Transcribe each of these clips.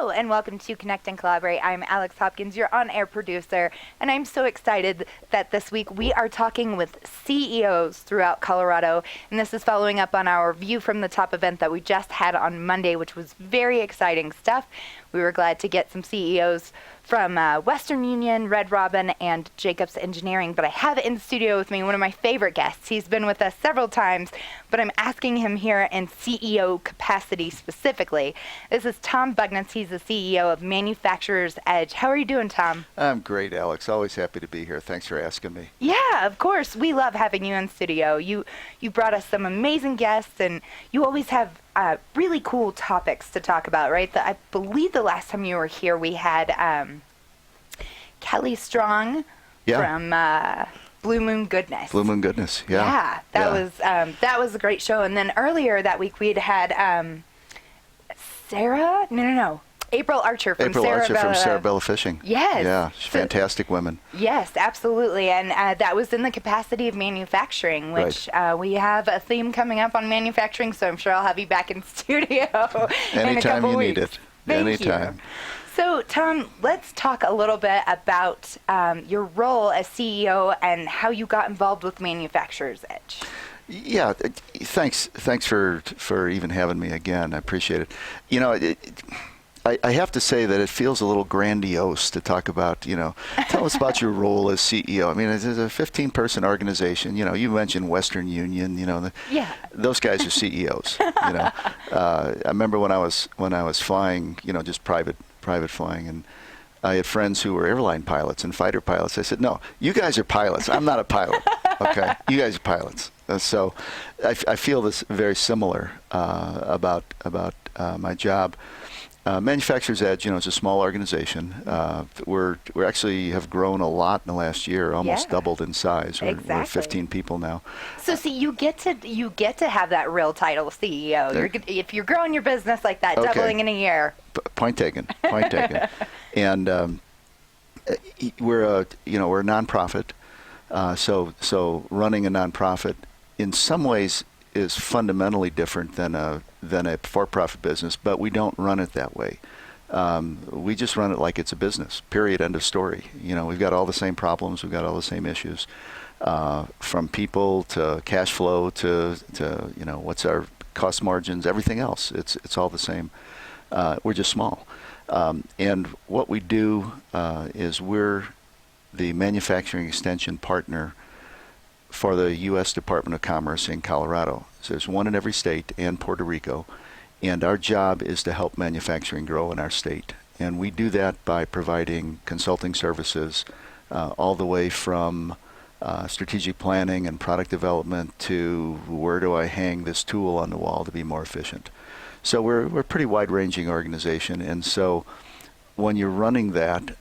Hello and welcome to Connect and Collaborate. I'm Alex Hopkins, your on-air producer, and I'm so excited that this week we are talking with CEOs throughout Colorado, and this is following up on our View from the Top event that we just had on Monday, which was very exciting stuff. We were glad to get some CEOs from Western Union, Red Robin, and Jacobs Engineering. But I have in the studio with me one of my favorite guests. He's been with us several times, but I'm asking him here in CEO capacity specifically. This is Tom Bugnitz. He's the CEO of Manufacturer's Edge. How are you doing, Tom? I'm great, Alex. Always happy to be here. Thanks for asking me. Yeah, of course. We love having you in studio. You brought us some amazing guests, and you always have really cool topics to talk about, right? I believe the last time you were here, we had Kelly Strong from Blue Moon Goodness. Blue Moon Goodness, yeah. Yeah, that was a great show. And then earlier that week, we'd had Sarah? No. April Archer from Sarabella Fishing. Yes. Yeah, she's fantastic women. Yes, absolutely. And that was in the capacity of manufacturing, which we have a theme coming up on manufacturing, so I'm sure I'll have you back in studio in a couple weeks. Anytime you need it. Thank you. So, Tom, let's talk a little bit about your role as CEO and how you got involved with Manufacturer's Edge. Yeah, thanks for even having me again. I appreciate it. You know, I have to say that it feels a little grandiose to talk about, tell us about your role as CEO. I mean, it's a 15-person organization. You mentioned Western Union, those guys are CEOs. I remember when I was flying, just private flying, and I had friends who were airline pilots and fighter pilots. I said, no, you guys are pilots. I'm not a pilot. Okay, you guys are pilots. So I feel this very similar about my job. Manufacturer's Edge, it's a small organization. We're actually have grown a lot in the last year, almost doubled in size. We're 15 people now. So see, you get to have that real title, CEO. If you're growing your business like that, doubling in a year. Point taken. And we're a nonprofit. So running a nonprofit in some ways is fundamentally different than a for-profit business, but we don't run it that way. We just run it like it's a business, period, end of story. We've got all the same problems, we've got all the same issues, from people to cash flow to what's our cost margins, everything else. It's all the same. We're just small. And what we do is we're the manufacturing extension partner for the U.S. Department of Commerce in Colorado. So there's one in every state and Puerto Rico. And our job is to help manufacturing grow in our state. And we do that by providing consulting services all the way from strategic planning and product development to where do I hang this tool on the wall to be more efficient. So we're a pretty wide-ranging organization. And so when you're running that,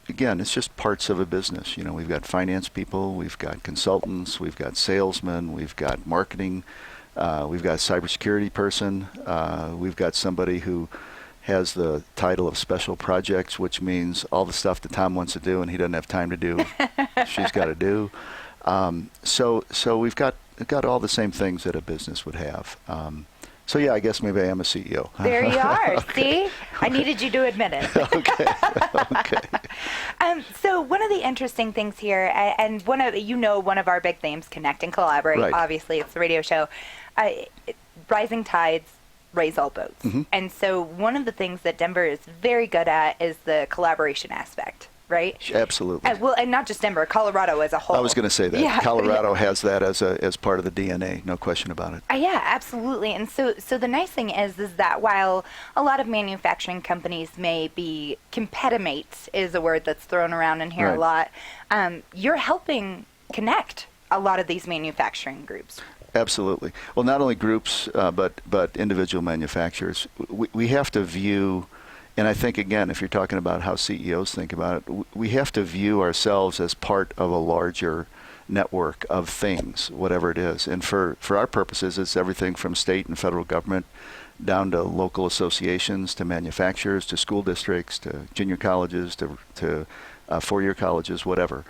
again, it's just parts of a business. We've got finance people, we've got consultants, we've got salesmen, we've got marketing, we've got a cybersecurity person, we've got somebody who has the title of special projects, which means all the stuff that Tom wants to do and he doesn't have time to do, she's got to do. So we've got all the same things that a business would have. So yeah, I guess maybe I am a CEO. There you are. Okay. See? I needed you to admit it. Okay. So one of the interesting things here, and one of our big themes, Connect and Collaborate, right. Obviously it's the radio show, rising tides raise all boats. Mm-hmm. And so one of the things that Denver is very good at is the collaboration aspect. Right? Absolutely. And not just Denver, Colorado as a whole. I was going to say that. Yeah. Colorado has that as part of the DNA, no question about it. Yeah, absolutely. And so the nice thing is that while a lot of manufacturing companies may be competimates is a word that's thrown around in here a lot, you're helping connect a lot of these manufacturing groups. Absolutely. Well, not only groups, but individual manufacturers. We have to view. And I think, again, if you're talking about how CEOs think about it, we have to view ourselves as part of a larger network of things, whatever it is. And for our purposes, it's everything from state and federal government down to local associations, to manufacturers, to school districts, to junior colleges, to four-year colleges, whatever.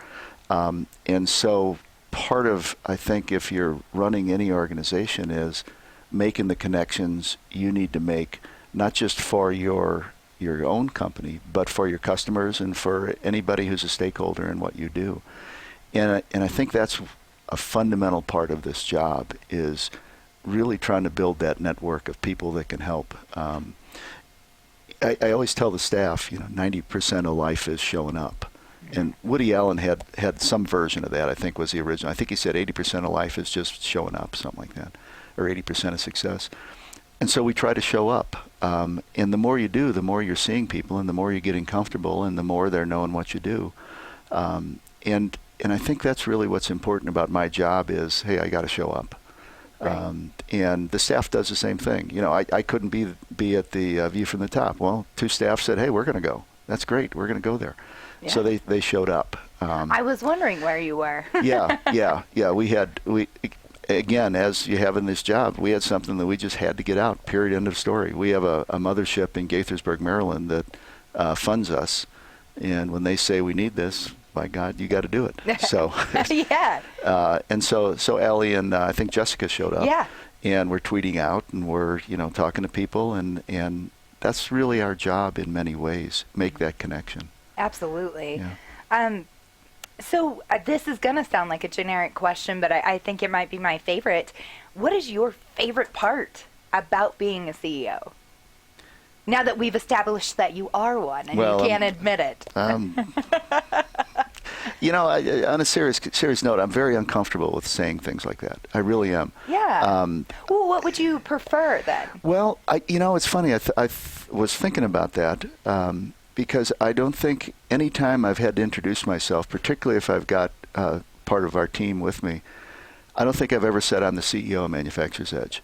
And so part of, I think, if you're running any organization is making the connections you need to make, not just for your your own company, but for your customers and for anybody who's a stakeholder in what you do. And I think that's a fundamental part of this job, is really trying to build that network of people that can help. I always tell the staff, 90% of life is showing up. And Woody Allen had some version of that, I think was the original. I think he said 80% of life is just showing up, something like that, or 80% of success. And so we try to show up. And the more you do, the more you're seeing people, and the more you're getting comfortable, and the more they're knowing what you do. And I think that's really what's important about my job is, hey, I got to show up. Right. And the staff does the same thing. I couldn't be at the View from the Top. Well, 2 staff said, hey, we're going to go. That's great. We're going to go there. Yeah. So they showed up. I was wondering where you were. Yeah. We again, as you have in this job, we had something that we just had to get out. Period. End of story. We have a mothership in Gaithersburg, Maryland that funds us, and when they say we need this, by God, you got to do it. So yeah. And so Allie and I think Jessica showed up. Yeah. And we're tweeting out, and we're talking to people, and that's really our job in many ways. Make that connection. Absolutely. Yeah. So this is going to sound like a generic question, but I think it might be my favorite. What is your favorite part about being a CEO? Now that we've established that you are one, and you can't admit it. On a serious note, I'm very uncomfortable with saying things like that. I really am. Yeah. Well, what would you prefer then? Well, it's funny. I was thinking about that because I don't think any time I've had to introduce myself, particularly if I've got part of our team with me, I don't think I've ever said I'm the CEO of Manufacturer's Edge.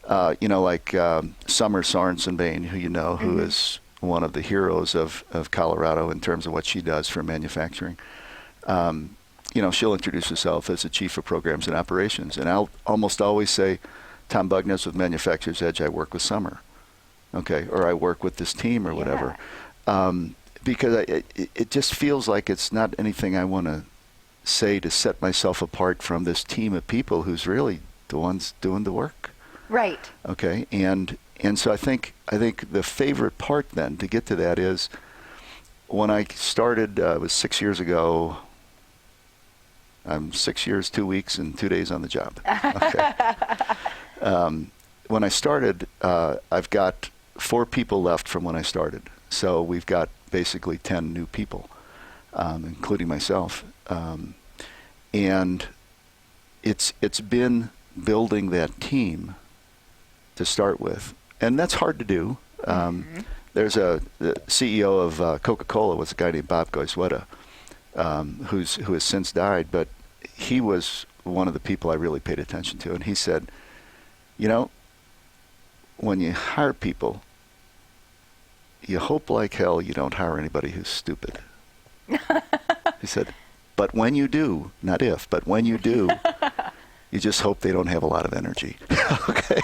Like Summer Sorensen-Bain, who is one of the heroes of Colorado in terms of what she does for manufacturing. She'll introduce herself as the Chief of Programs and Operations, and I'll almost always say, Tom Bugnitz with Manufacturer's Edge, I work with Summer, okay, or I work with this team or whatever, because it just feels like it's not anything I want to say to set myself apart from this team of people who's really the ones doing the work. Right. Okay, and so I think the favorite part then to get to that is when I started, it was 6 years ago. I'm 6 years, 2 weeks, and 2 days on the job. Okay. When I started, I've got 4 people left from when I started. So we've got basically 10 new people, including myself. And it's been building that team to start with. And that's hard to do. There's the CEO of Coca-Cola was a guy named Bob Goisweta, who has since died, but he was one of the people I really paid attention to. And he said, when you hire people, you hope like hell you don't hire anybody who's stupid. He said, but when you do, not if, but when you do, you just hope they don't have a lot of energy. Okay.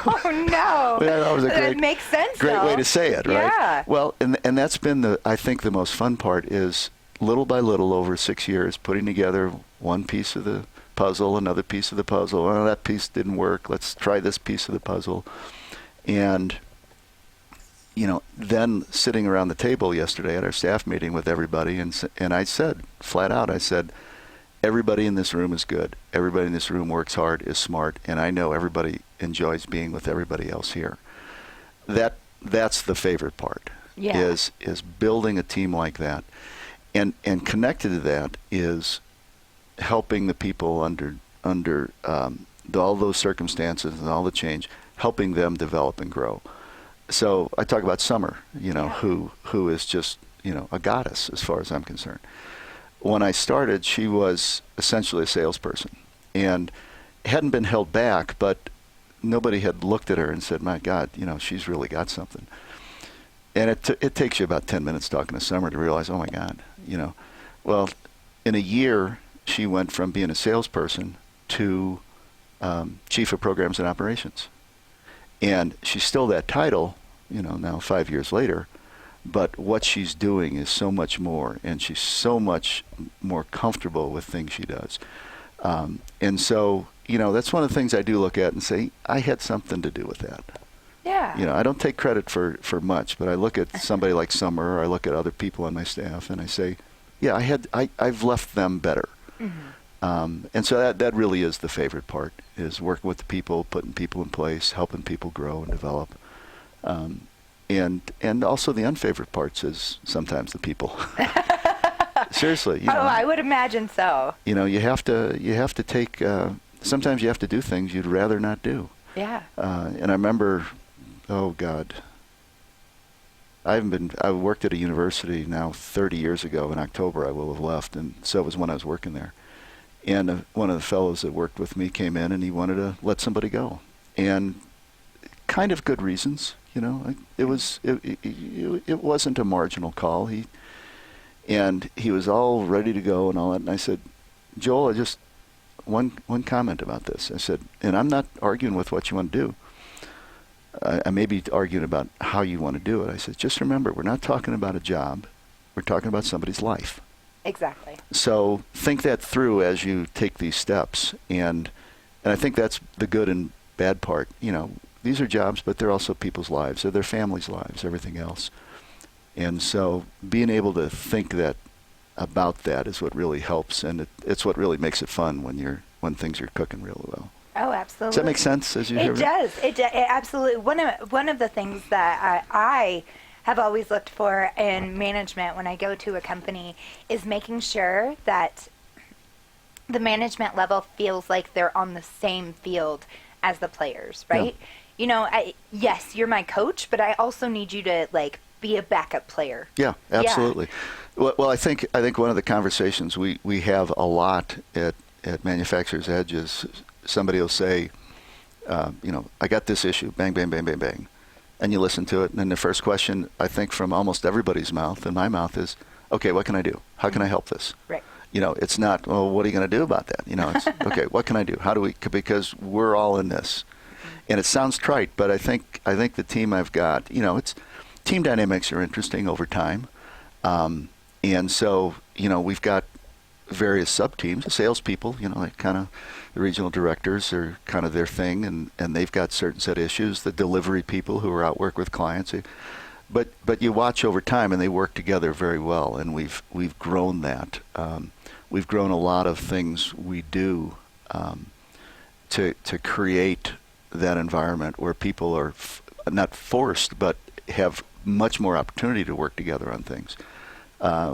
Oh no! Well, that was a That makes sense. Great way to say it, right? Yeah. Well, and that's been I think the most fun part is little by little over 6 years putting together one piece of the puzzle, another piece of the puzzle. Oh, that piece didn't work. Let's try this piece of the puzzle, and then sitting around the table yesterday at our staff meeting with everybody, and I said flat out, everybody in this room is good. Everybody in this room works hard, is smart, and I know everybody enjoys being with everybody else here. That's the favorite part. Yeah. Is building a team like that, and connected to that is helping the people under all those circumstances and all the change, helping them develop and grow. So I talk about Summer, who is just a goddess as far as I'm concerned. When I started, she was essentially a salesperson and hadn't been held back, but nobody had looked at her and said, my God, she's really got something. And it takes you about 10 minutes talking to Summer to realize, oh my God, Well, in a year, she went from being a salesperson to Chief of Programs and Operations. And she's still that title, now 5 years later. But what she's doing is so much more, and she's so much more comfortable with things she does. And so, that's one of the things I do look at and say, I had something to do with that. Yeah. You know, I don't take credit for much, but I look at somebody like Summer, or I look at other people on my staff, and I say, yeah, I've left them better. And so that really is the favorite part, is working with the people, putting people in place, helping people grow and develop. And also the unfavorite parts is sometimes the people. Seriously, you know. Oh, I would imagine so. You know, you have to take. Sometimes you have to do things you'd rather not do. Yeah. And I remember, oh God, I worked at a university now 30 years ago. In October, I will have left, and so it was when I was working there. And one of the fellows that worked with me came in, and he wanted to let somebody go, and kind of good reasons. You know, it wasn't a marginal call. He was all ready to go and all that. And I said, Joel, one comment about this. I said, and I'm not arguing with what you want to do. I may be arguing about how you want to do it. I said, just remember, we're not talking about a job. We're talking about somebody's life. Exactly. So think that through as you take these steps. And I think that's the good and bad part. You know, these are jobs, but they're also people's lives. They're their families' lives, everything else. And so being able to think about that is what really helps, and it's what really makes it fun when things are cooking really well. Oh, absolutely. Does that make sense as you hear it? Does. It absolutely. One of the things that I have always looked for in management when I go to a company is making sure that the management level feels like they're on the same field as the players, right? Yeah. You know, yes, you're my coach, but I also need you to be a backup player. Yeah, absolutely. Yeah. Well, I think one of the conversations we have a lot at Manufacturer's Edge is somebody will say, you know, I got this issue, bang, bang, bang, bang, bang. And you listen to it, and then the first question, I think, from almost everybody's mouth, and my mouth, is, okay, what can I do? How can I help this? Right. You know, it's not, well, what are you going to do about that? You know, it's, okay, what can I do? How do we, because we're all in this. And it sounds trite, but I think the team I've got, you know, team dynamics are interesting over time. And so, you know, we've got various sub-teams, salespeople, you know, like kind of the regional directors are kind of their thing, and they've got certain set issues. The delivery people who are out work with clients, but you watch over time, and they work together very well, and we've grown that. We've grown a lot of things we do to create that environment where people are not forced, but have much more opportunity to work together on things.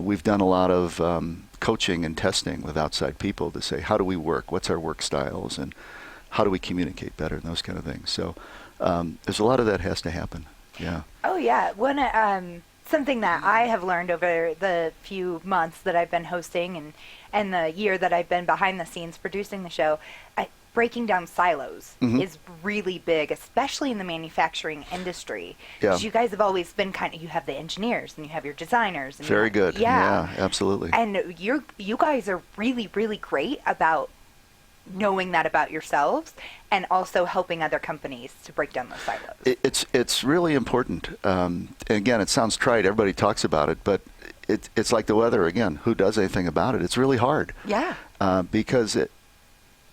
We've done a lot of coaching and testing with outside people to say, how do we work? What's our work styles? And how do we communicate better? And those kind of things. So there's a lot of that has to happen. Yeah. Oh, yeah. Something that I have learned over the few months that I've been hosting and the year that I've been behind the scenes producing the show, breaking down silos is really big, especially in the manufacturing industry. Because you guys have always been you have the engineers and you have your designers. And very good. Yeah, absolutely. And you guys are really, really great about knowing that about yourselves and also helping other companies to break down those silos. It's really important. And again, it sounds trite. Everybody talks about it, but it's like the weather again. Who does anything about it? It's really hard. Yeah. Because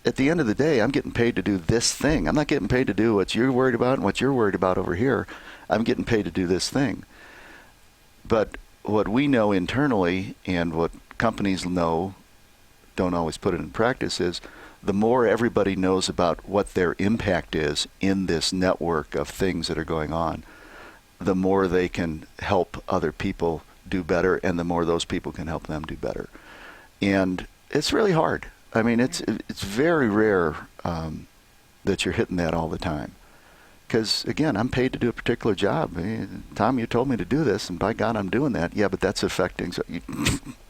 at the end of the day, I'm getting paid to do this thing. I'm not getting paid to do what you're worried about and what you're worried about over here. I'm getting paid to do this thing. But what we know internally and what companies know, don't always put it in practice, is the more everybody knows about what their impact is in this network of things that are going on, the more they can help other people do better, and the more those people can help them do better. And it's really hard. I mean, it's very rare that you're hitting that all the time. Because, again, I'm paid to do a particular job. Tom, you told me to do this, and by God, I'm doing that. Yeah, but that's affecting. So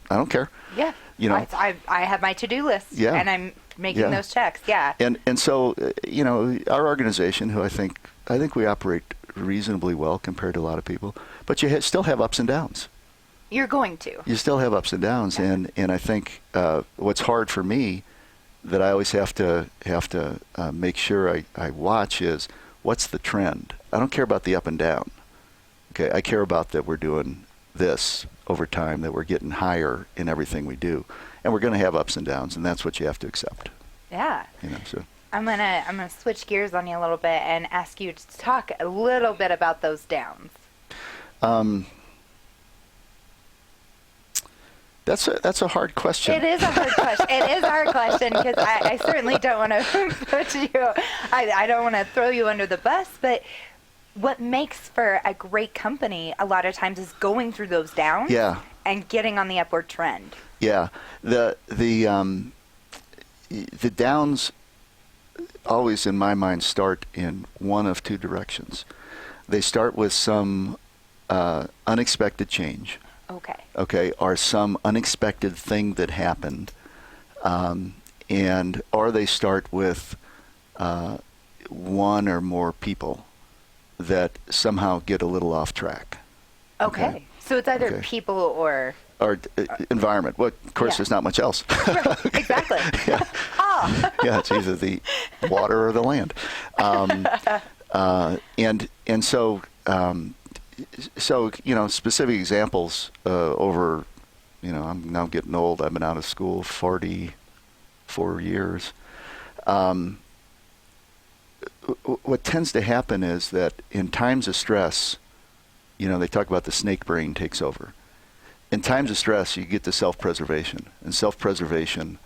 I don't care. Yeah. You know, I have my to-do list, and I'm making those checks. Yeah. And so, you know, our organization, who I think we operate reasonably well compared to a lot of people, but you still have ups and downs. You're going to. You still have ups and downs, and I think what's hard for me that I always have to make sure I watch is what's the trend. I don't care about the up and down. Okay, I care about that we're doing this over time, that we're getting higher in everything we do, and we're going to have ups and downs, and that's what you have to accept. Yeah. You know, so. I'm gonna switch gears on you a little bit and ask you to talk a little bit about those downs. That's a hard question. It is a hard question. It is a hard question because I certainly don't want to put you. I don't want to throw you under the bus, but what makes for a great company a lot of times is going through those downs. Yeah. And getting on the upward trend. Yeah. The downs always, in my mind, start in one of two directions. They start with some unexpected change. Okay, or some unexpected thing that happened, or they start with one or more people that somehow get a little off track. Okay. So it's either people or environment. Well, of course, there's not much else. Right, exactly. Yeah. Oh. Yeah, it's either the water or the land. So, specific examples over, I'm now getting old. I've been out of school 44 years. What tends to happen is that in times of stress, they talk about the snake brain takes over. In times of stress, you get to self-preservation. And self-preservation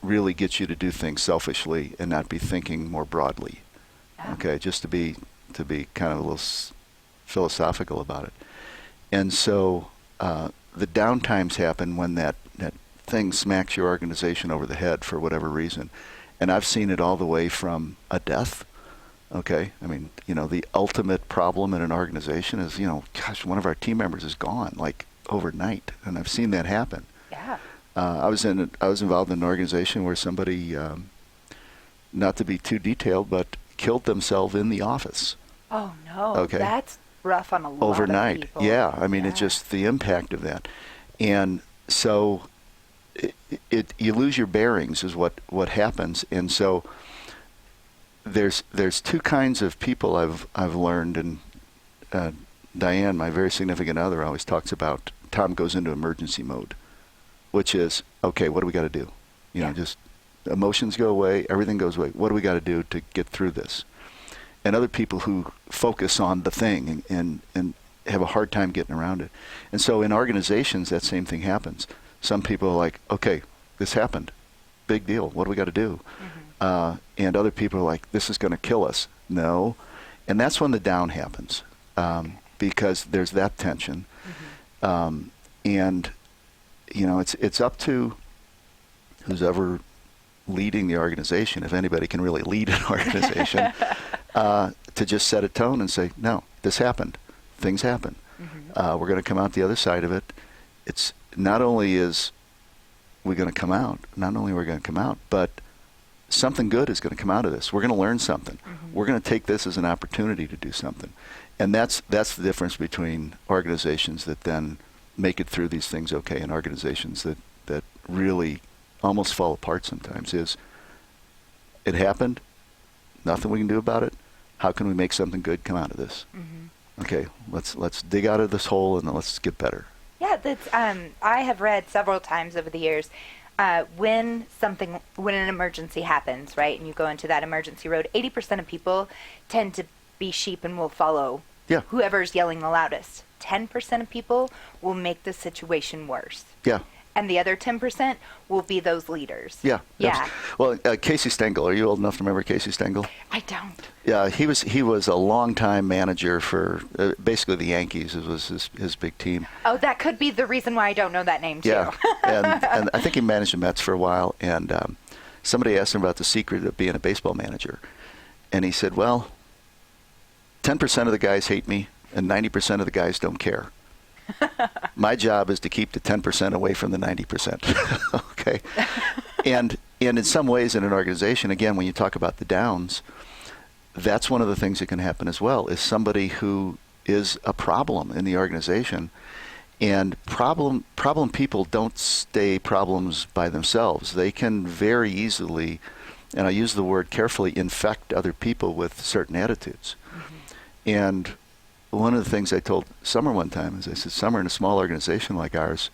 really gets you to do things selfishly and not be thinking more broadly. Okay, just to be kind of a little philosophical about it. And so the downtimes happen when that thing smacks your organization over the head for whatever reason. And I've seen it all the way from a death. Okay, I mean, the ultimate problem in an organization is, gosh, one of our team members is gone, like overnight, and I've seen that happen. Yeah. I was involved in an organization where somebody, not to be too detailed, but killed themselves in the office. Oh no. Okay. That's rough on a lot overnight. of people. Yeah, I mean, it's just the impact of that, and so you lose your bearings is what happens, and so there's two kinds of people I've learned, and Diane, my very significant other, always talks about. Tom goes into emergency mode, which is, okay, what do we got to do? Just emotions go away, everything goes away. What do we got to do to get through this? And other people who focus on the thing and have a hard time getting around it. And so in organizations, that same thing happens. Some people are like, okay, this happened. Big deal. What do we got to do? Mm-hmm. And other people are like, this is going to kill us. No. And that's when the down happens, because there's that tension. Mm-hmm. And, it's up to who's ever leading the organization, if anybody can really lead an organization, to just set a tone and say, no, this happened. Things happen. Mm-hmm. We're going to come out the other side of it. It's not only is we're going to come out, but something good is going to come out of this. We're going to learn something. Mm-hmm. We're going to take this as an opportunity to do something. And that's the difference between organizations that then make it through these things okay and organizations that really almost fall apart sometimes. Is it happened? Nothing we can do about it. How can we make something good come out of this? Mm-hmm. Okay, let's dig out of this hole and let's get better. Yeah, that's. I have read several times over the years when an emergency happens, right, and you go into that emergency road, 80% of people tend to be sheep and will follow whoever's yelling the loudest. 10% of people will make the situation worse. Yeah. And the other 10% will be those leaders. Yeah. Yeah. Well, Casey Stengel, are you old enough to remember Casey Stengel? I don't. Yeah, he was a longtime manager for basically the Yankees. It was his big team. Oh, that could be the reason why I don't know that name too. Yeah, and I think he managed the Mets for a while. And somebody asked him about the secret of being a baseball manager, and he said, "Well, 10% of the guys hate me, and 90% of the guys don't care. My job is to keep the 10% away from the 90%." Okay, and in some ways, in an organization, again, when you talk about the downs, that's one of the things that can happen as well, is somebody who is a problem in the organization. And problem people don't stay problems by themselves. They can very easily, and I use the word carefully, infect other people with certain attitudes. Mm-hmm. And one of the things I told Summer one time is, I said, Summer, in a small organization like ours,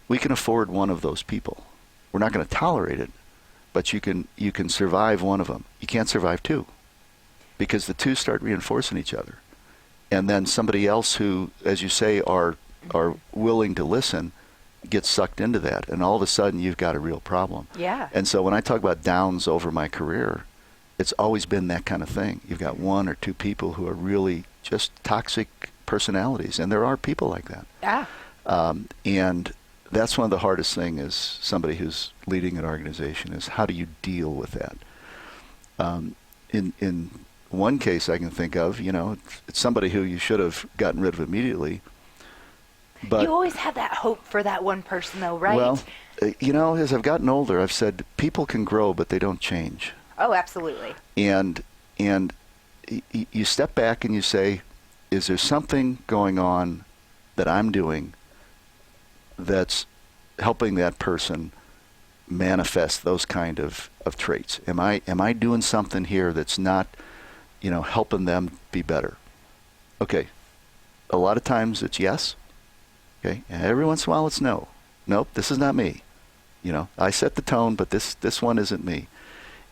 we can afford one of those people. We're not going to tolerate it, but you can survive one of them. You can't survive two, because the two start reinforcing each other. And then somebody else who, as you say, are willing to listen gets sucked into that, and all of a sudden you've got a real problem. Yeah. And so when I talk about downs over my career, it's always been that kind of thing. You've got one or two people who are really just toxic personalities, and there are people like that. Yeah. And that's one of the hardest things as somebody who's leading an organization, is how do you deal with that? In one case I can think of, it's somebody who you should have gotten rid of immediately. But you always have that hope for that one person, though, right? Well, as I've gotten older, I've said people can grow, but they don't change. Oh, absolutely. And you step back and you say, is there something going on that I'm doing that's helping that person manifest those kind of traits? Am I doing something here that's not, helping them be better? Okay. A lot of times it's yes. Okay. And every once in a while it's no. Nope, this is not me. I set the tone, but this one isn't me.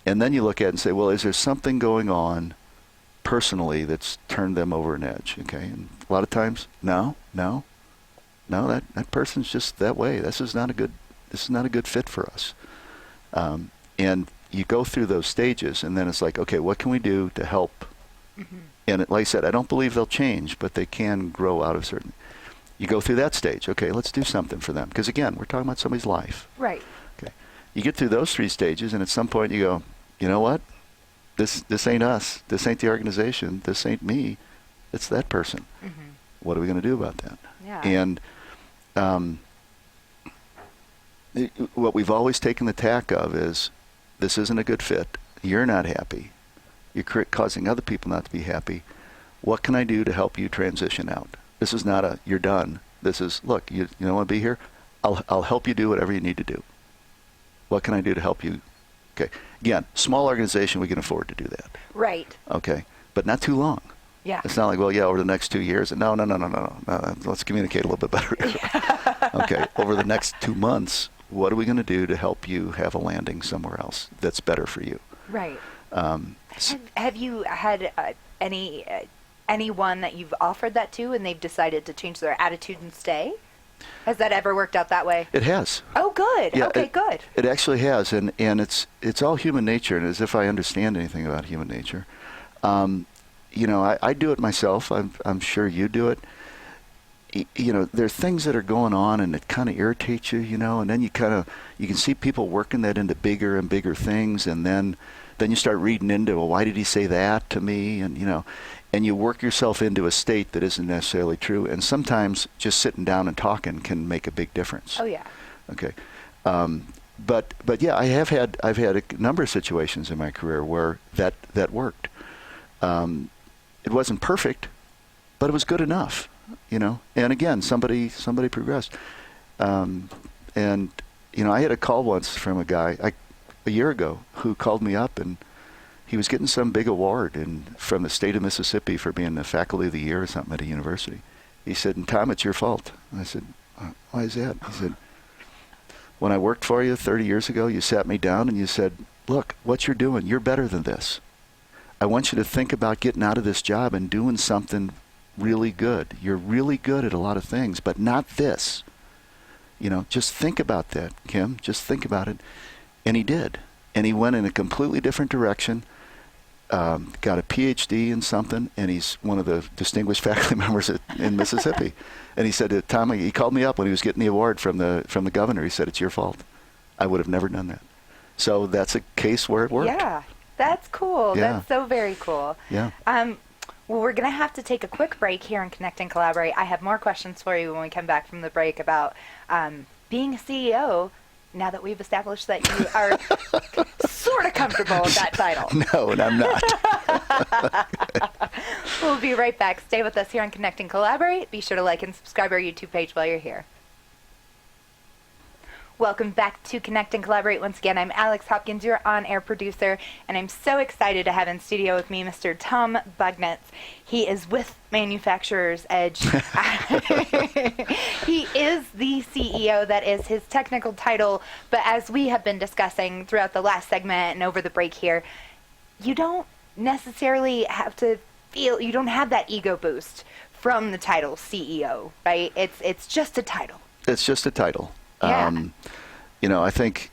And then you look at it and say, well, is there something going on personally that's turned them over an edge? Okay. And a lot of times, no, that person's just that way. This is not a good fit for us. And you go through those stages, and then it's like, okay, what can we do to help? Mm-hmm. And like I said, I don't believe they'll change, but they can grow out of certain. You go through that stage. Okay, let's do something for them. Because again, we're talking about somebody's life. Right. Okay. You get through those three stages, and at some point you go, you know what? This ain't us. This ain't the organization. This ain't me. It's that person. Mm-hmm. What are we going to do about that? Yeah. And what we've always taken the tack of is, this isn't a good fit. You're not happy. You're causing other people not to be happy. What can I do to help you transition out? This is not you're done. This is, look, you don't want to be here? I'll help you do whatever you need to do. What can I do to help you? Okay. Again, small organization, we can afford to do that. Right. Okay. But not too long. Yeah. It's not like, well, yeah, over the next 2 years. No. Let's communicate a little bit better. Okay. Over the next 2 months, what are we going to do to help you have a landing somewhere else that's better for you? Right. Have you had anyone that you've offered that to and they've decided to change their attitude and stay? Has that ever worked out that way? It has. Oh, good. Yeah, okay, good. It actually has, and it's all human nature, and as if I understand anything about human nature. I do it myself. I'm sure you do it. There are things that are going on, and it kind of irritates you, and then you can see people working that into bigger and bigger things, and then you start reading into, well, why did he say that to me? And you work yourself into a state that isn't necessarily true. And sometimes just sitting down and talking can make a big difference. Oh yeah. Okay. But yeah, I've had a number of situations in my career where that worked. It wasn't perfect, but it was good enough, And again, somebody progressed. And I had a call once from a guy a year ago who called me up, and he was getting some big award from the state of Mississippi for being the faculty of the year or something at a university. He said, and Tom, it's your fault. And I said, why is that? He said, when I worked for you 30 years ago, you sat me down and you said, look, what you're doing, you're better than this. I want you to think about getting out of this job and doing something really good. You're really good at a lot of things, but not this. Just think about that, Kim. Just think about it. And he did. And he went in a completely different direction, got a PhD in something, and he's one of the distinguished faculty members in Mississippi. And he said, Tom, he called me up when he was getting the award from the governor. He said, it's your fault. I would have never done that. So that's a case where it worked. Yeah, that's cool. Yeah. That's so very cool. Yeah. Well, we're going to have to take a quick break here in Connect and Collaborate. I have more questions for you when we come back from the break about being a CEO, now that we've established that you are sort of comfortable with that title. No, and I'm not. We'll be right back. Stay with us here on Connect and Collaborate. Be sure to like and subscribe our YouTube page while you're here. Welcome back to Connect and Collaborate. Once again, I'm Alex Hopkins, your on-air producer, and I'm so excited to have in studio with me Mr. Tom Bugnitz. He is with Manufacturer's Edge. He is the CEO. That is his technical title. But as we have been discussing throughout the last segment and over the break here, you don't necessarily have to feel, you don't have that ego boost from the title CEO, right? It's just a title. It's just a title. Yeah. I think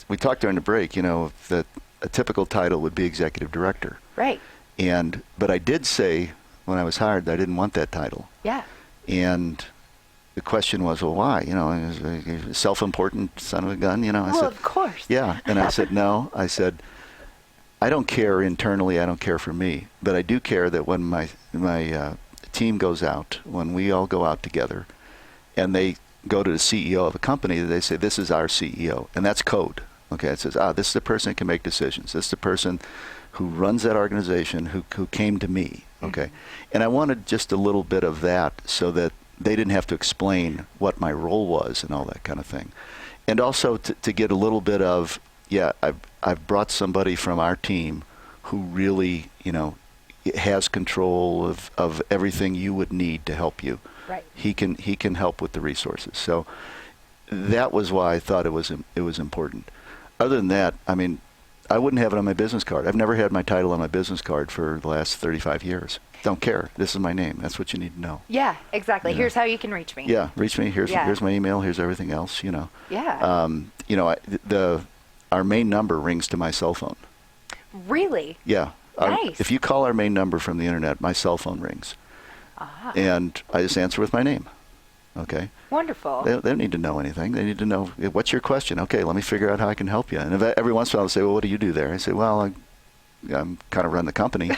we talked during the break, that a typical title would be executive director. Right. But I did say when I was hired that I didn't want that title. Yeah. And the question was, well, why? A self-important son of a gun, I said, of course. Yeah. And I said, no. I said, I don't care internally. I don't care for me. But I do care that when my team goes out, when we all go out together, and they go to the CEO of a company, they say, this is our CEO. And that's code. Okay, it says, this is the person who can make decisions. This is the person who runs that organization, who came to me. Okay. Mm-hmm. And I wanted just a little bit of that so that they didn't have to explain what my role was and all that kind of thing. And also to get a little bit of, I've brought somebody from our team who really, has control of everything you would need to help you. Right. He can help with the resources. So that was why I thought it was important. Other than that, I wouldn't have it on my business card. I've never had my title on my business card for the last 35 years. Don't care. This is my name. That's what you need to know. Yeah, exactly. Here's how you can reach me. Yeah, reach me. Here's my email. Here's everything else. Yeah. Our main number rings to my cell phone. Really? Yeah. Nice. If you call our main number from the internet, my cell phone rings. Ah. And I just answer with my name. Okay. Wonderful. They don't need to know anything. They need to know, what's your question? Okay, let me figure out how I can help you. And every once in a while, they'll say, well, what do you do there? I say, well, I'm kind of run the company.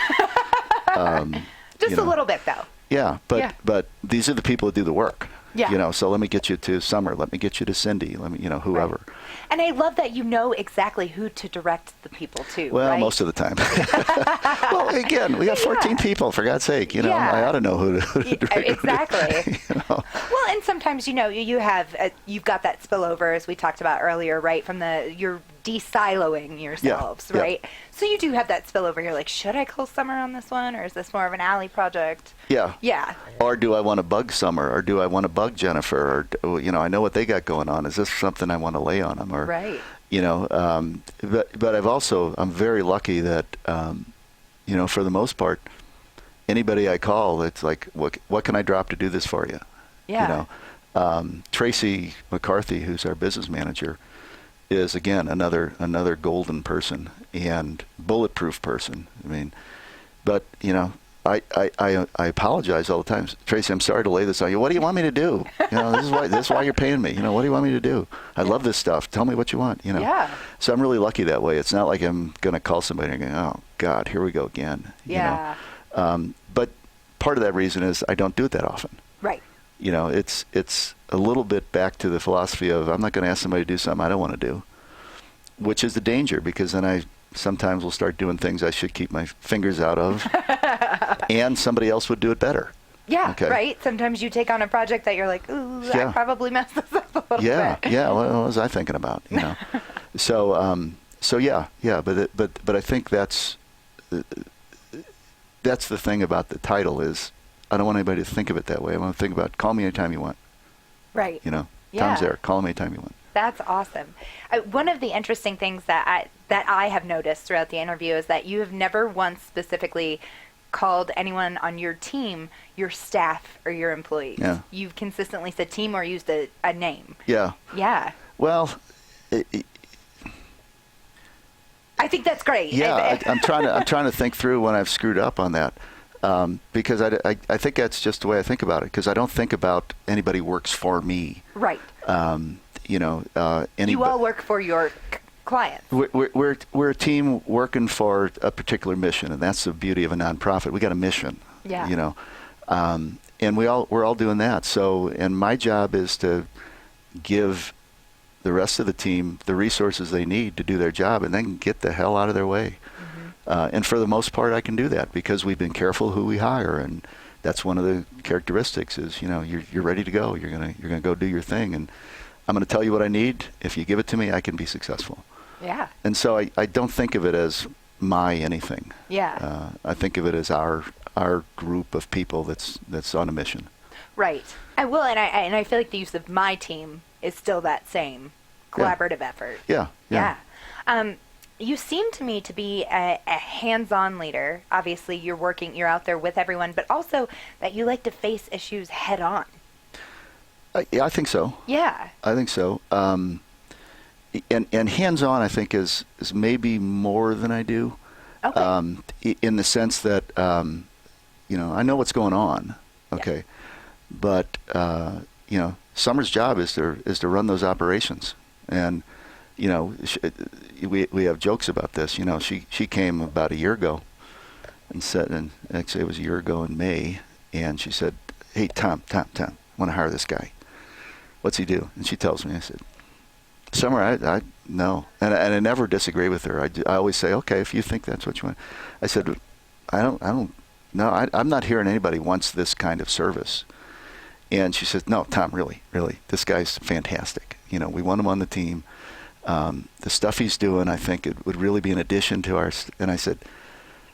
Just a little bit, though. Yeah, but these are the people that do the work. Yeah. So let me get you to Summer. Let me get you to Cindy. Let me, whoever. Right. And I love that you know exactly who to direct the people to. Well, right? most of the time. Well, again, we got 14 people, for God's sake. I ought to know who to direct. Exactly. Well, and sometimes, you have, you've got that spillover, as we talked about earlier, right, from you're de-siloing yourselves, right? Yeah. So you do have that spillover. You're like, should I call Summer on this one, or is this more of an alley project? Yeah. Yeah. Or do I want to bug Summer, or do I want to bug Jennifer, or, I know what they got going on. Is this something I want to lay on them? Or, right. But I'm very lucky that, for the most part, anybody I call, it's like, what can I drop to do this for you? Yeah. Tracy McCarthy, who's our business manager, is again another golden person and bulletproof person. But I apologize all the time. Tracy, I'm sorry to lay this on you. What do you want me to do? This is why you're paying me. What do you want me to do? I love this stuff. Tell me what you want. Yeah. So I'm really lucky that way. It's not like I'm going to call somebody and go, oh God, here we go again. Yeah. But part of that reason is I don't do it that often. Right. It's a little bit back to the philosophy of I'm not going to ask somebody to do something I don't want to do, which is the danger, because then I sometimes will start doing things I should keep my fingers out of, and somebody else would do it better. Yeah, okay. Right? Sometimes you take on a project that you're like, ooh, I probably messed this up a little bit. Yeah, what was I thinking about, So but I think that's the thing about the title is I don't want anybody to think of it that way. I want to think about, call me anytime you want. Right. Tom's there. Call me anytime you want. That's awesome. One of the interesting things that I have noticed throughout the interview is that you have never once specifically called anyone on your team your staff or your employees. Yeah. You've consistently said team or used a name. Yeah. Yeah. Well, I think that's great. Yeah, I'm trying to think through when I've screwed up on that. Because I think that's just the way I think about it, because I don't think about anybody works for me. Right. You all work for your clients. We're a team working for a particular mission, and that's the beauty of a nonprofit. We got a mission. Yeah. And we're all doing that. So, and my job is to give the rest of the team the resources they need to do their job, and then get the hell out of their way. And for the most part, I can do that because we've been careful who we hire, and that's one of the characteristics. Is you're ready to go. You're gonna go do your thing, and I'm going to tell you what I need. If you give it to me, I can be successful. Yeah. And so I don't think of it as my anything. Yeah. I think of it as our group of people that's on a mission. Right. I will, and I feel like the use of my team is still that same collaborative effort. Yeah. Yeah. You seem to me to be a hands-on leader. Obviously, you're out there with everyone, but also that you like to face issues head on. I think so. Yeah. I think so. And hands-on, I think, is maybe more than I do. Okay. In the sense that, I know what's going on. Okay. Yeah. But, Summer's job is to run those operations. And, we have jokes about this. She came about a year ago and said, and actually it was a year ago in May, and she said, "Hey, Tom, I want to hire this guy. What's he do?" And she tells me. I said, "Summer, I no," and I never disagree with her. I always say, "Okay, if you think that's what you want." I said, "I don't. No, I'm not hearing anybody wants this kind of service." And she says, "No, Tom, really, this guy's fantastic. We want him on the team. The stuff he's doing, I think it would really be an addition to our." And I said,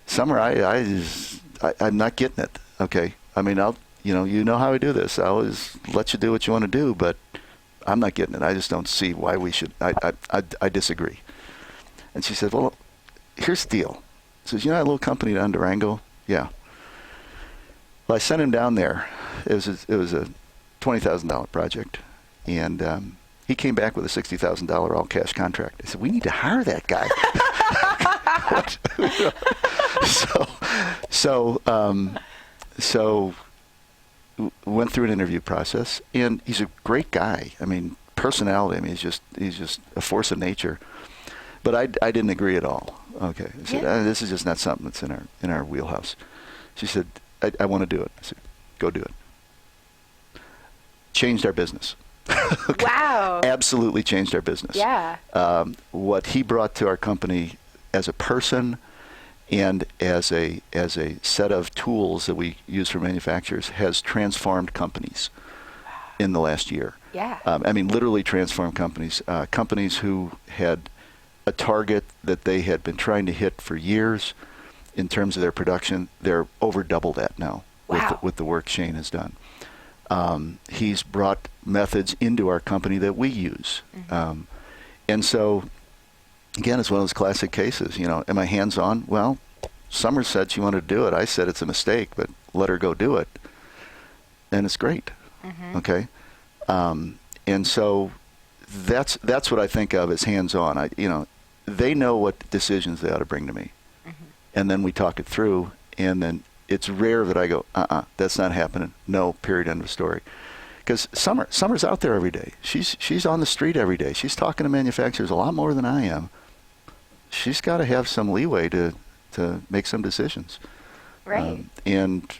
"Summer, I'm not getting it. Okay, I mean, you know how I do this. I always let you do what you want to do, but I'm not getting it. I just don't see why we should. I disagree." And she said, "Well, here's the deal." She says, "You know that little company down in Durango? Yeah. Well, I sent him down there. It was a $20,000 project, and he came back with a $60,000 all cash contract. I said, we need to hire that guy." So went through an interview process, and he's a great guy. I mean, personality. I mean, he's just a force of nature. But I didn't agree at all. Okay, I said, "This is just not something that's in our wheelhouse." She said, I want to do it." I said, "Go do it." Changed our business. Okay. Wow. Absolutely changed our business. Yeah. What he brought to our company as a person and as a set of tools that we use for manufacturers has transformed companies in the last year. Yeah. I mean, literally transformed companies. Companies who had a target that they had been trying to hit for years in terms of their production, they're over double that now. Wow. with the work Shane has done. He's brought methods into our company that we use. Mm-hmm. And so, again, it's one of those classic cases. Am I hands-on? Well, Summer said she wanted to do it. I said it's a mistake, but let her go do it. And it's great. Mm-hmm. Okay? And so that's what I think of as hands-on. They know what decisions they ought to bring to me. Mm-hmm. And then we talk it through, and then it's rare that I go, that's not happening. No, period, end of story. Because Summer's out there every day. She's on the street every day. She's talking to manufacturers a lot more than I am. She's got to have some leeway to make some decisions. Right. And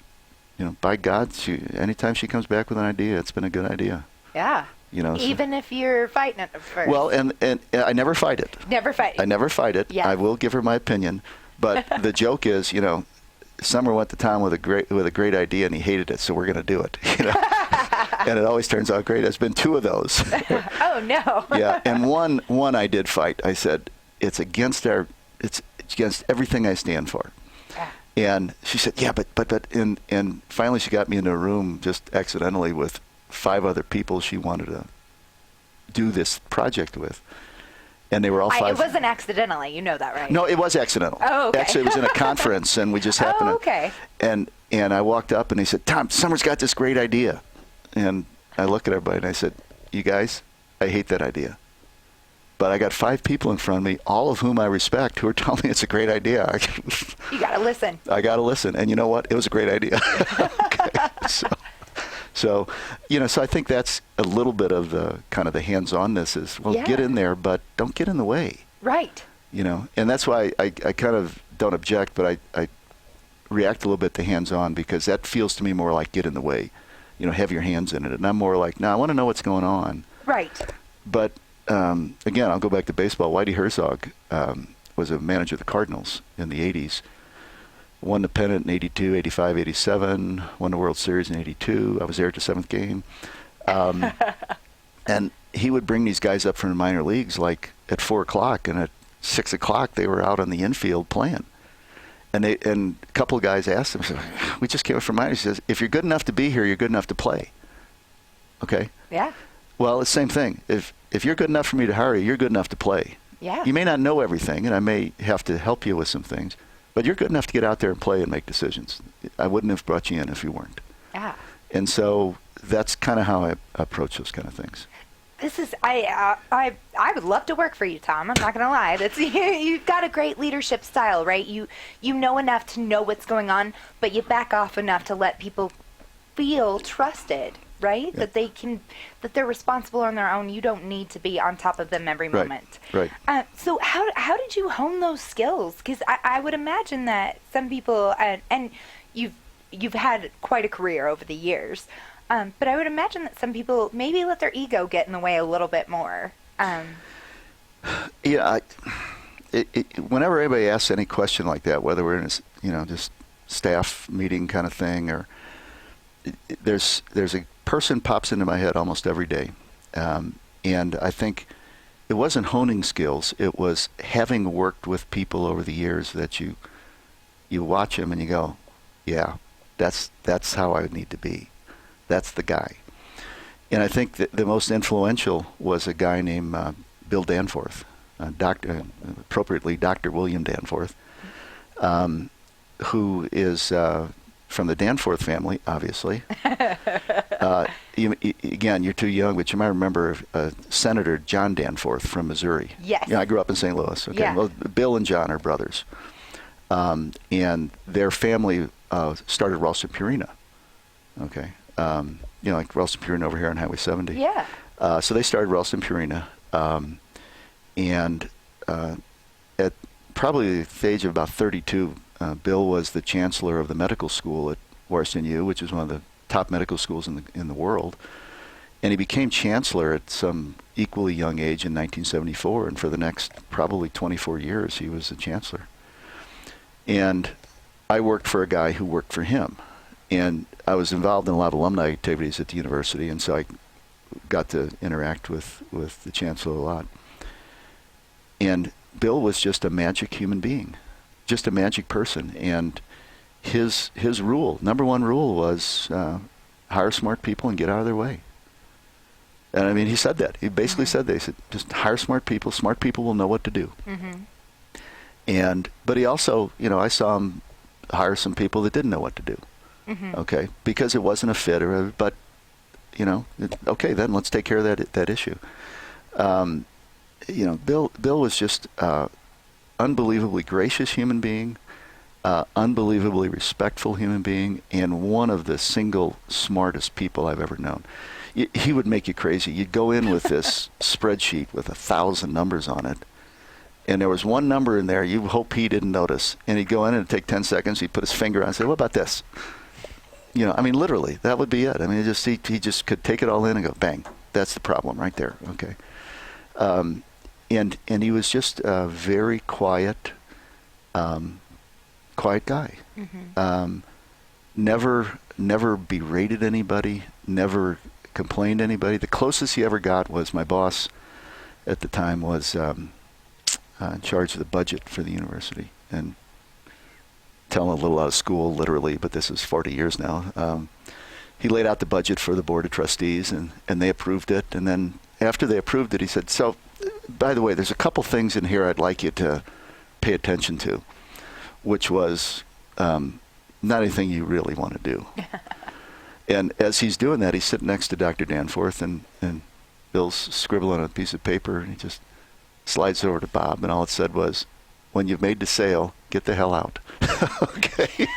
by God, anytime she comes back with an idea, it's been a good idea. Yeah. Even if you're fighting it at first. Well, and I never fight it. Never fight. I never fight it. Yeah. I will give her my opinion, but the joke is, Summer went to town with a great idea and he hated it, so we're going to do it. And it always turns out great. There's been two of those. Oh no. Yeah, and one I did fight. I said it's against everything I stand for. Yeah. And she said, "Yeah, but and finally she got me into a room just accidentally with 5 other people she wanted to do this project with. And they were all 5. It wasn't accidentally, you know that, right? No, it was accidental. Oh, okay. Actually, it was in a conference, and we just happened Oh, okay. And I walked up, and he said, "Tom, Summer's got this great idea." And I looked at everybody, and I said, "You guys, I hate that idea. But I got 5 people in front of me, all of whom I respect, who are telling me it's a great idea." You got to listen. I got to listen. And you know what? It was a great idea. Okay. So I think that's a little bit of the kind of the hands-onness is, get in there, but don't get in the way. Right. And that's why I kind of don't object, but I react a little bit to hands-on because that feels to me more like get in the way, have your hands in it. And I'm more like, no, I want to know what's going on. Right. But, again, I'll go back to baseball. Whitey Herzog was a manager of the Cardinals in the 80s. Won the pennant in 82, 85, 87. Won the World Series in 82. I was there at the 7th game. And he would bring these guys up from the minor leagues like at 4 o'clock, and at 6 o'clock they were out on the infield playing. And a couple of guys asked him, said, we just came up from minor. He says, if you're good enough to be here, you're good enough to play. Okay? Yeah. Well, it's the same thing. If you're good enough for me to hire you, you're good enough to play. Yeah. You may not know everything, and I may have to help you with some things, but you're good enough to get out there and play and make decisions. I wouldn't have brought you in if you weren't. Yeah. And so that's kind of how I approach those kind of things. This is I would love to work for you, Tom. I'm not gonna lie. That's you've got a great leadership style, right? You know enough to know what's going on, but you back off enough to let people feel trusted, right? Yeah. That they're responsible on their own. You don't need to be on top of them every moment. Right. So how did you hone those skills? Because I would imagine that some people and you've had quite a career over the years. But I would imagine that some people maybe let their ego get in the way a little bit more. Yeah, whenever anybody asks any question like that, whether we're in a just staff meeting kind of thing, or there's a person pops into my head almost every day, and I think it wasn't honing skills; it was having worked with people over the years that you watch them and you go, yeah, that's how I would need to be. That's the guy. And I think that the most influential was a guy named Bill Danforth, appropriately Dr. William Danforth, who is from the Danforth family, obviously. Again, you're too young, but you might remember Senator John Danforth from Missouri. Yes. I grew up in St. Louis. Okay. Yeah. Well, Bill and John are brothers. And their family started Ralston Purina. Okay. Like Ralston Purina over here on Highway 70. Yeah. So they started Ralston Purina, and at probably the age of about 32, Bill was the chancellor of the medical school at Washington U, which is one of the top medical schools in the world. And he became chancellor at some equally young age in 1974, and for the next probably 24 years, he was the chancellor. And I worked for a guy who worked for him. And I was involved in a lot of alumni activities at the university, and so I got to interact with the chancellor a lot. And Bill was just a magic human being, just a magic person. And his number one rule was hire smart people and get out of their way. And I mean, he said that. He basically said that. He said, just hire smart people. Smart people will know what to do. Mm-hmm. But he also, I saw him hire some people that didn't know what to do. Mm-hmm. Okay, because it wasn't a fit, but okay, then let's take care of that issue. Bill was just unbelievably gracious human being, unbelievably respectful human being, and one of the single smartest people I've ever known. He would make you crazy. You'd go in with this spreadsheet with 1,000 numbers on it, and there was one number in there you hope he didn't notice, and he'd go in and it'd take 10 seconds. He'd put his finger on it and say, "What about this?" Literally, that would be it. I mean, he just could take it all in and go, bang, that's the problem right there. Okay. And he was just a very quiet guy. Mm-hmm. Never berated anybody, never complained to anybody. The closest he ever got was my boss at the time was in charge of the budget for the university. And telling a little out of school, literally, but this is 40 years now. He laid out the budget for the board of trustees, and they approved it. And then after they approved it, he said, so, by the way, there's a couple things in here I'd like you to pay attention to, which was not anything you really want to do. And as he's doing that, he's sitting next to Dr. Danforth, and Bill's scribbling on a piece of paper, and he just slides over to Bob, and all it said was, when you've made the sale, get the hell out. Okay.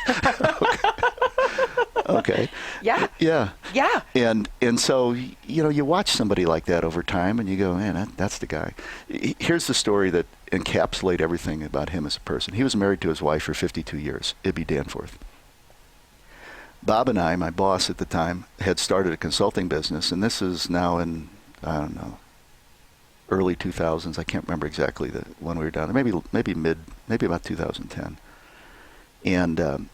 Okay. Yeah. Yeah. Yeah. And so, you watch somebody like that over time and you go, man, that's the guy. Here's the story that encapsulates everything about him as a person. He was married to his wife for 52 years, Ibby Danforth. Bob and I, my boss at the time, had started a consulting business, and this is now in, I don't know, early 2000s. I can't remember exactly when we were down there. Maybe about 2010. And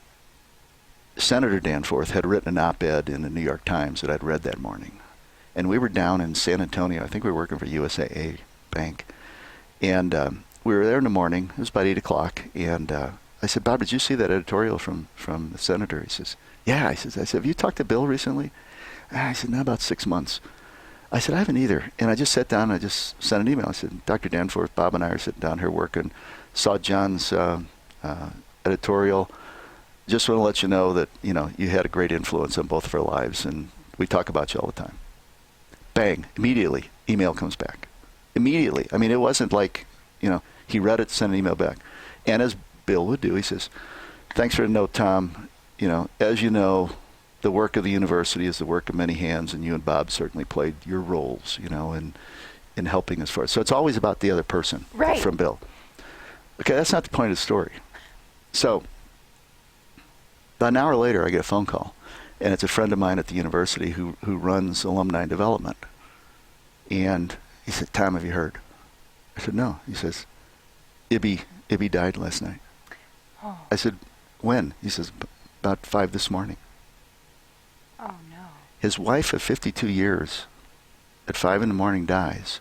Senator Danforth had written an op-ed in the New York Times that I'd read that morning. and we were down in San Antonio. I think we were working for USAA Bank. And we were there in the morning. It was about 8 o'clock. And I said, Bob, did you see that editorial from the senator? He says, yeah. I said, have you talked to Bill recently? I said, no, about 6 months. I said, I haven't either. And I just sat down and I just sent an email. I said, Dr. Danforth, Bob and I are sitting down here working. Saw John's editorial. Just want to let you know that, you had a great influence on both of our lives, and we talk about you all the time. Bang, immediately, email comes back. Immediately. I mean, it wasn't like, he read it, sent an email back. And as Bill would do, he says, thanks for the note, Tom. As you know, the work of the university is the work of many hands, and you and Bob certainly played your roles, in helping us forward. So it's always about the other person from Bill. Okay, that's not the point of the story. So about an hour later, I get a phone call, and it's a friend of mine at the university who runs alumni development. And he said, Tom, have you heard? I said, no. He says, Ibby died last night. Oh. I said, when? He says, about 5 this morning. Oh, no. His wife of 52 years at 5 in the morning dies.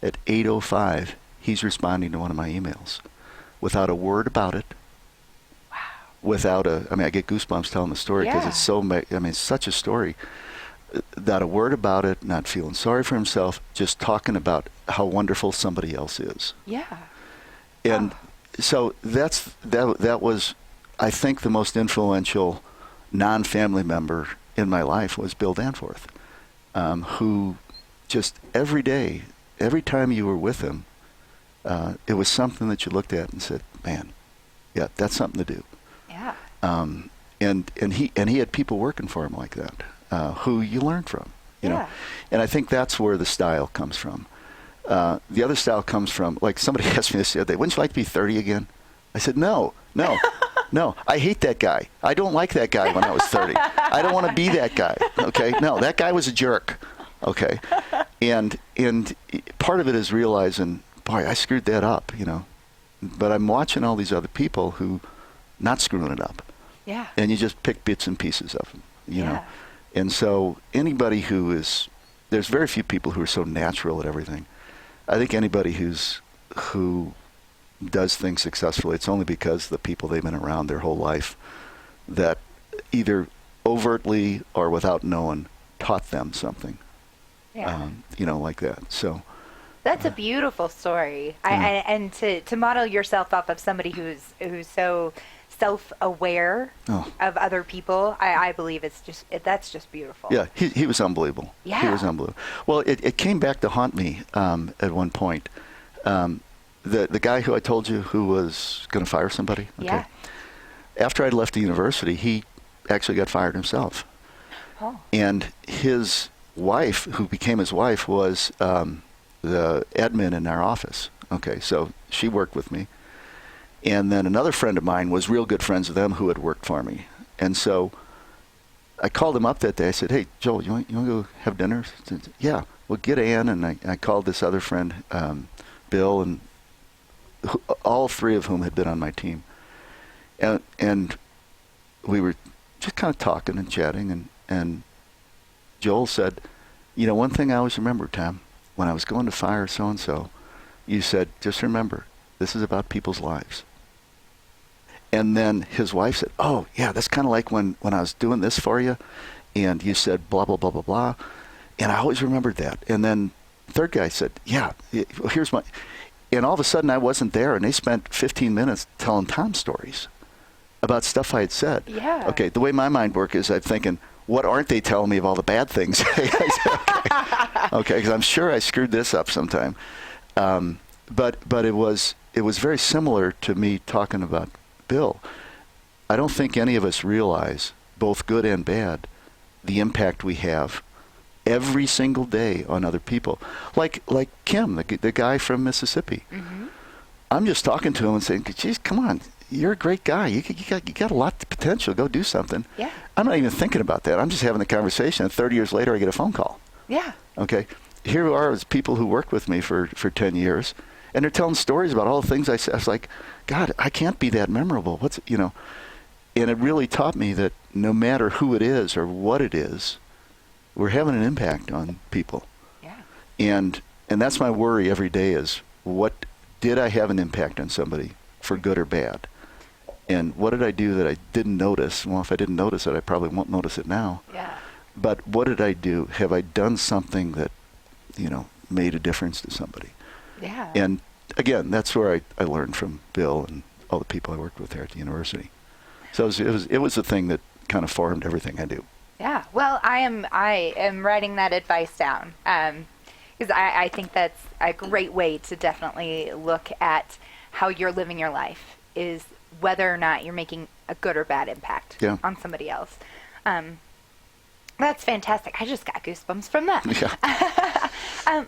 At 8:05, he's responding to one of my emails without a word about it. Wow. I get goosebumps telling the story because it's such a story. Not a word about it, not feeling sorry for himself, just talking about how wonderful somebody else is. Yeah. And so that was, I think, the most influential non-family member in my life was Bill Danforth, who just every day, every time you were with him, it was something that you looked at and said, man, yeah, that's something to do. Yeah. And he had people working for him like that, who you learn from, you know. And I think that's where the style comes from. The other style comes from, like somebody asked me this the other day, wouldn't you like to be 30 again? I said, no. No, I hate that guy. I don't like that guy when I was 30. I don't want to be that guy, okay? No, that guy was a jerk, okay? And part of it is realizing, boy, I screwed that up, you know. But I'm watching all these other people who not screwing it up. Yeah. And you just pick bits and pieces of them, you know. And so anybody there's very few people who are so natural at everything. I think anybody who does things successfully, it's only because the people they've been around their whole life that either overtly or without knowing taught them something. Yeah. Like that. So that's a beautiful story. And to model yourself off of somebody who's so self-aware of other people, I believe that's just beautiful. Yeah, he was unbelievable. Yeah. He was unbelievable. Well, it came back to haunt me at one point. The guy who I told you who was going to fire somebody. Okay. Yeah. After I'd left the university, he actually got fired himself. Oh. And his wife, who became his wife, was the admin in our office. Okay, so she worked with me. And then another friend of mine was real good friends with them who had worked for me. And so I called him up that day. I said, hey, Joel, you want to go have dinner? Said, yeah, well, get Ann. And I called this other friend, Bill, and all three of whom had been on my team. And we were just kind of talking and chatting. And Joel said, one thing I always remember, Tom, when I was going to fire so-and-so, you said, just remember, this is about people's lives. And then his wife said, oh, yeah, that's kind of like when I was doing this for you, and you said blah, blah, blah, blah, blah. And I always remembered that. And then the third guy said, yeah, here's my... And all of a sudden I wasn't there, and they spent 15 minutes telling Tom stories about stuff I had said. Yeah. Okay, the way my mind works is I'm thinking, what aren't they telling me of all the bad things? Okay, because I'm sure I screwed this up sometime. But it was very similar to me talking about Bill. I don't think any of us realize, both good and bad, the impact we have every single day on other people. Like Kim, the guy from Mississippi. Mm-hmm. I'm just talking to him and saying, geez, come on, you're a great guy. You got a lot of potential. Go do something. Yeah. I'm not even thinking about that. I'm just having the conversation. And 30 years later, I get a phone call. Yeah. Okay. Here are people who worked with me for 10 years, and they're telling stories about all the things I said. I was like, God, I can't be that memorable. And it really taught me that no matter who it is or what it is, we're having an impact on people. Yeah. And that's my worry every day is, what did I have an impact on somebody for good or bad? And what did I do that I didn't notice? Well, if I didn't notice it, I probably won't notice it now. Yeah. But what did I do? Have I done something that, made a difference to somebody? Yeah. And again, that's where I learned from Bill and all the people I worked with there at the university. So it was a thing that kind of formed everything I do. Yeah. Well, I am writing that advice down, because I think that's a great way to definitely look at how you're living your life, is whether or not you're making a good or bad impact on somebody else. That's fantastic. I just got goosebumps from that. Yeah.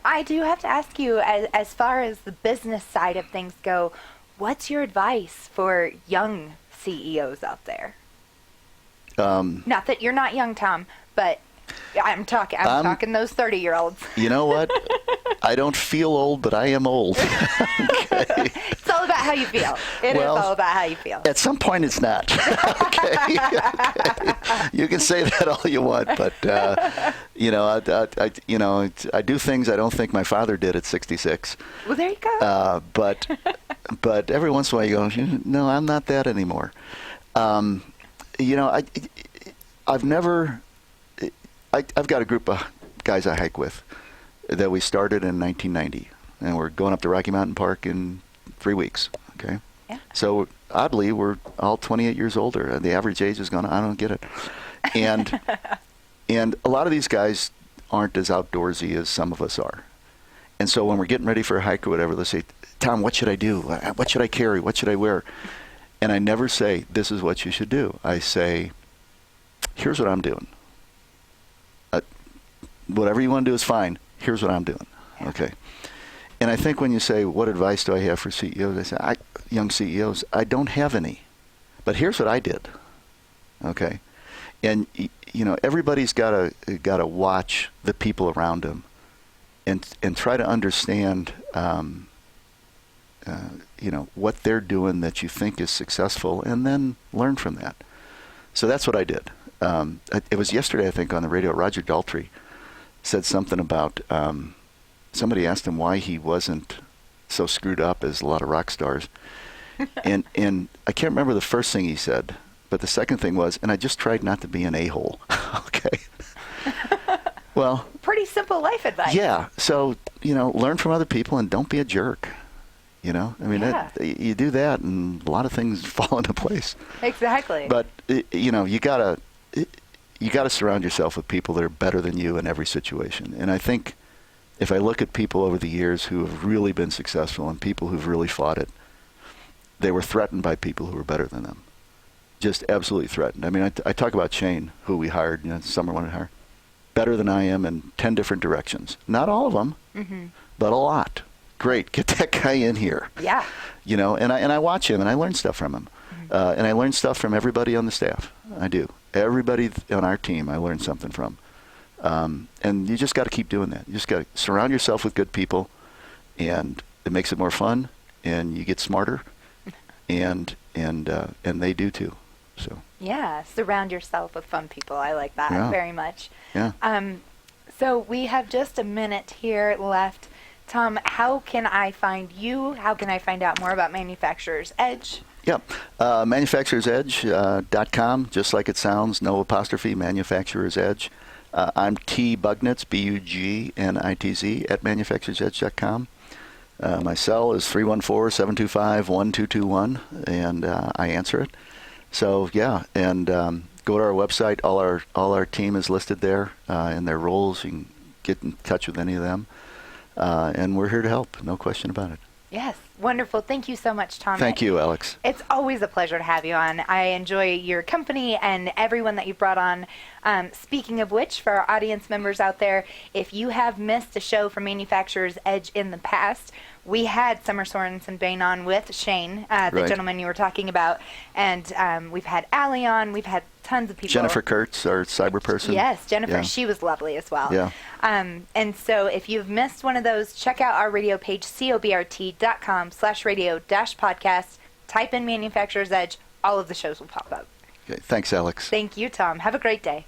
I do have to ask you, as far as the business side of things go, what's your advice for young CEOs out there? Not that you're not young, Tom, but I'm talking those 30-year-olds. You know what? I don't feel old, but I am old. Okay. It's all about how you feel. It is all about how you feel. At some point, it's not. Okay. You can say that all you want, but I do things I don't think my father did at 66. Well, there you go. But every once in a while, you go, no, I'm not that anymore. I've got a group of guys I hike with that we started in 1990, and we're going up to Rocky Mountain Park in 3 weeks. Okay. Yeah. So oddly, we're all 28 years older. The average age is I don't get it. And and a lot of these guys aren't as outdoorsy as some of us are. And so when we're getting ready for a hike or whatever, they'll say, Tom, what should I do? What should I carry? What should I wear? And I never say, this is what you should do. I say, here's what I'm doing. Whatever you want to do is fine. Here's what I'm doing. Okay. And I think when you say, what advice do I have for CEOs? I say, young CEOs, I don't have any. But here's what I did. Okay. And, everybody's got to watch the people around them and try to understand, what they're doing that you think is successful, and then learn from that. So that's what I did. It was yesterday, I think, on the radio. Roger Daltrey said something about somebody asked him why he wasn't so screwed up as a lot of rock stars. and I can't remember the first thing he said, but the second thing was, and I just tried not to be an a-hole. Okay. Well, pretty simple life advice. Yeah. So, learn from other people and don't be a jerk. You do that and a lot of things fall into place. Exactly. But, you gotta surround yourself with people that are better than you in every situation. And I think if I look at people over the years who have really been successful and people who've really fought it, they were threatened by people who were better than them. Just absolutely threatened. I mean, I talk about Shane, who we hired, summer wanted to hire, better than I am in 10 different directions. Not all of them, but a lot. Great, get that guy in here. Yeah. And I watch him and I learn stuff from him. And I learn stuff from everybody on the staff. I do. Everybody on our team I learn something from. And you just got to keep doing that. You just got to surround yourself with good people, and it makes it more fun, and you get smarter, and they do too. So. Yeah, surround yourself with fun people. I like that very much. Yeah. So we have just a minute here left. Tom, how can I find you? How can I find out more about Manufacturer's Edge? Yep. ManufacturersEdge.com, just like it sounds, no apostrophe, Manufacturer's Edge. I'm T. Bugnitz, Bugnitz, at ManufacturersEdge.com. My cell is 314-725-1221, and I answer it. So, and go to our website. All our team is listed there in their roles. You can get in touch with any of them. And we're here to help, no question about it. Yes, wonderful. Thank you so much, Tom. Thank you, Alex. It's always a pleasure to have you on. I enjoy your company and everyone that you brought on. Speaking of which, for our audience members out there, if you have missed a show from Manufacturer's Edge in the past, we had Summer Sorensen-Bain on with Shane, the gentleman you were talking about, and we've had Allie on. We've had tons of people. Jennifer Kurtz, our cyber person. Yes, Jennifer. Yeah. She was lovely as well. Yeah. And so if you've missed one of those, check out our radio page, cobrt.com/radio-podcast. Type in Manufacturer's Edge. All of the shows will pop up. Okay. Thanks, Alex. Thank you, Tom. Have a great day.